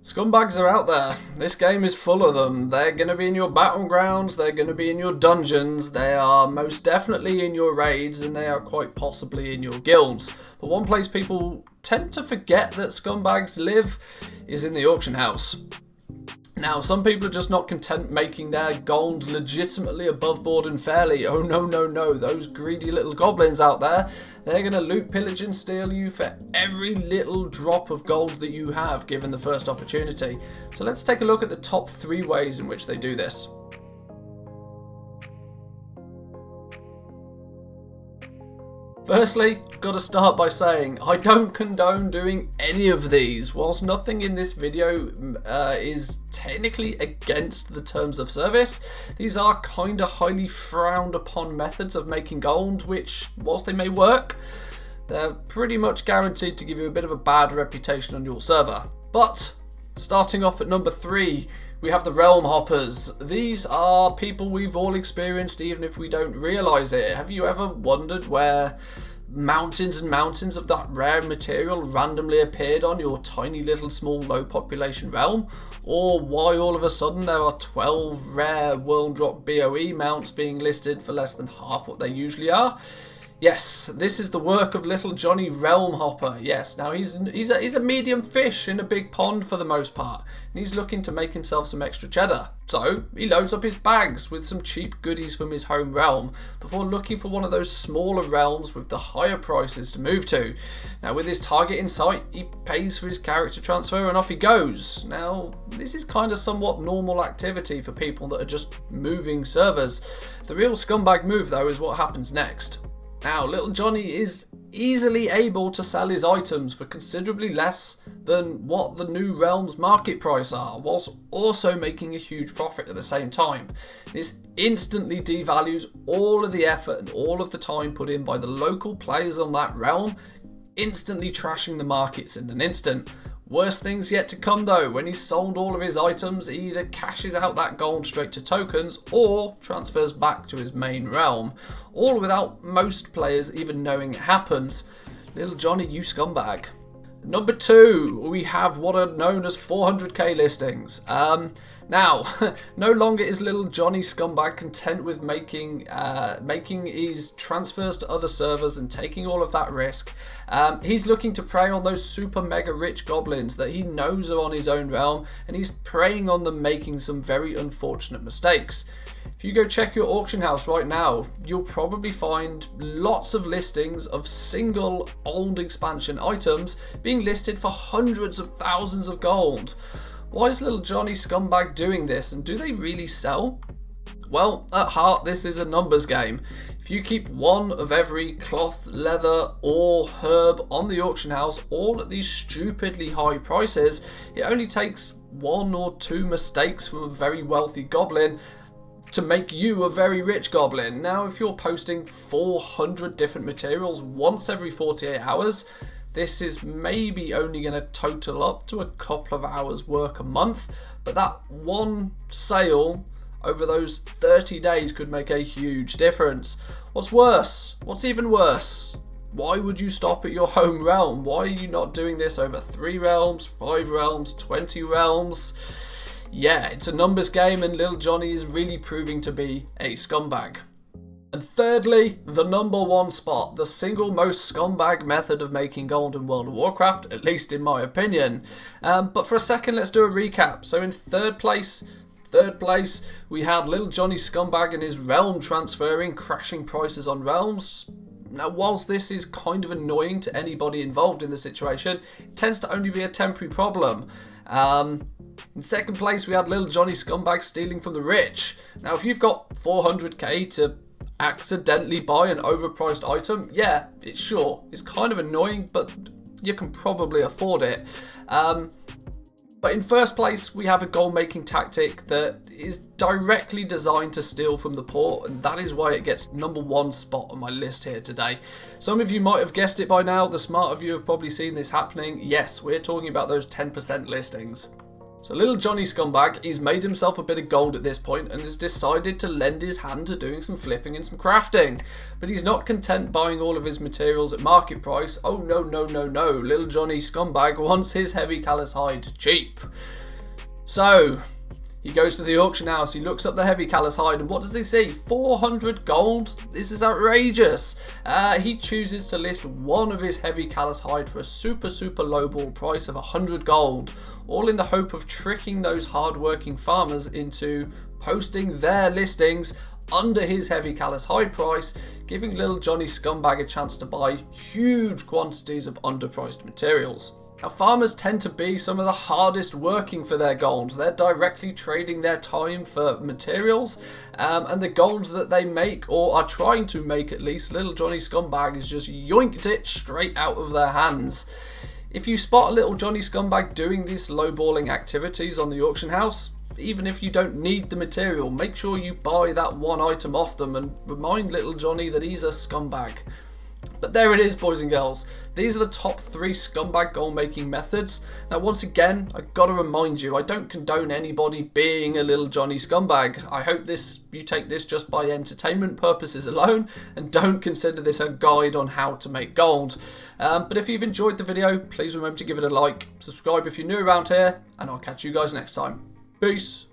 Scumbags are out there. This game is full of them. They're going to be in your battlegrounds, they're going to be in your dungeons, they are most definitely in your raids, and they are quite possibly in your guilds. But one place people tend to forget that scumbags live is in the auction house. Now, some people are just not content making their gold legitimately above board and fairly. Oh no, no, no, those greedy little goblins out there, they're going to loot, pillage and steal you for every little drop of gold that you have given the first opportunity. So let's take a look at the top 3 ways in which they do this. Firstly, got to start by saying I don't condone doing any of these. Whilst nothing in this video is technically against the terms of service, these are kind of highly frowned upon methods of making gold, which, whilst they may work, they're pretty much guaranteed to give you a bit of a bad reputation on your server. But starting off at number 3, we have the realm hoppers. These are people we've all experienced even if we don't realise it. Have you ever wondered where mountains and mountains of that rare material randomly appeared on your tiny little small low population realm? Or why all of a sudden there are 12 rare world drop BOE mounts being listed for less than half what they usually are? Yes, this is the work of little Johnny Realm Hopper. Yes, now he's a medium fish in a big pond for the most part, and he's looking to make himself some extra cheddar. So he loads up his bags with some cheap goodies from his home realm before looking for one of those smaller realms with the higher prices to move to. Now with his target in sight, he pays for his character transfer and off he goes. Now this is kind of somewhat normal activity for people that are just moving servers. The real scumbag move though is what happens next. Now, little Johnny is easily able to sell his items for considerably less than what the new realm's market price are, whilst also making a huge profit at the same time. This instantly devalues all of the effort and all of the time put in by the local players on that realm, instantly trashing the markets in an instant. Worst things yet to come though. When he's sold all of his items, he either cashes out that gold straight to tokens or transfers back to his main realm, all without most players even knowing it happens. Little Johnny, you scumbag. Number 2, we have what are known as 400k listings. Now, no longer is little Johnny Scumbag content with making his transfers to other servers and taking all of that risk. He's looking to prey on those super mega rich goblins that he knows are on his own realm, and he's preying on them making some very unfortunate mistakes. If you go check your auction house right now, you'll probably find lots of listings of single old expansion items being listed for hundreds of thousands of gold. Why is little Johnny Scumbag doing this, and do they really sell? Well, at heart this is a numbers game. If you keep one of every cloth, leather or herb on the auction house all at these stupidly high prices, it only takes 1 or 2 mistakes from a very wealthy goblin to make you a very rich goblin. Now if you're posting 400 different materials once every 48 hours, this is maybe only going to total up to a couple of hours work a month, but that one sale over those 30 days could make a huge difference. What's worse? What's even worse? Why would you stop at your home realm? Why are you not doing this over 3 realms, 5 realms, 20 realms? Yeah, it's a numbers game and little Johnny is really proving to be a scumbag. And thirdly, the number 1 spot, the single most scumbag method of making gold in World of Warcraft, at least in my opinion. But for a second, let's do a recap. So in third place, we had little Johnny Scumbag and his realm transferring, crashing prices on realms. Now, whilst this is kind of annoying to anybody involved in the situation, it tends to only be a temporary problem. In second place, we had little Johnny Scumbag stealing from the rich. Now, if you've got 400k to accidentally buy an overpriced item, yeah, it's kind of annoying, but you can probably afford it. But in first place, we have a gold making tactic that is directly designed to steal from the poor, and that is why it gets number 1 spot on my list here today. Some of you might have guessed it by now, the smart of you have probably seen this happening. Yes, we're talking about those 10% listings. So little Johnny Scumbag, he's made himself a bit of gold at this point and has decided to lend his hand to doing some flipping and some crafting. But he's not content buying all of his materials at market price. Oh no, no, no, no. Little Johnny Scumbag wants his heavy callous hide cheap. So he goes to the auction house, he looks up the heavy callous hide, and what does he see? 400 gold? This is outrageous. He chooses to list one of his heavy callous hide for a super lowball price of 100 gold, all in the hope of tricking those hard-working farmers into posting their listings under his heavy callous hide price, giving little Johnny Scumbag a chance to buy huge quantities of underpriced materials. Now, farmers tend to be some of the hardest working for their gold. They're directly trading their time for materials, and the gold that they make, or are trying to make at least, little Johnny Scumbag has just yoinked it straight out of their hands. If you spot a little Johnny Scumbag doing these lowballing activities on the auction house, even if you don't need the material, make sure you buy that one item off them and remind little Johnny that he's a scumbag. But there it is, boys and girls. These are the top 3 scumbag gold making methods. Now, once again, I've got to remind you, I don't condone anybody being a little Johnny Scumbag. I hope you take this just by entertainment purposes alone and don't consider this a guide on how to make gold. But if you've enjoyed the video, please remember to give it a like, subscribe if you're new around here, and I'll catch you guys next time. Peace.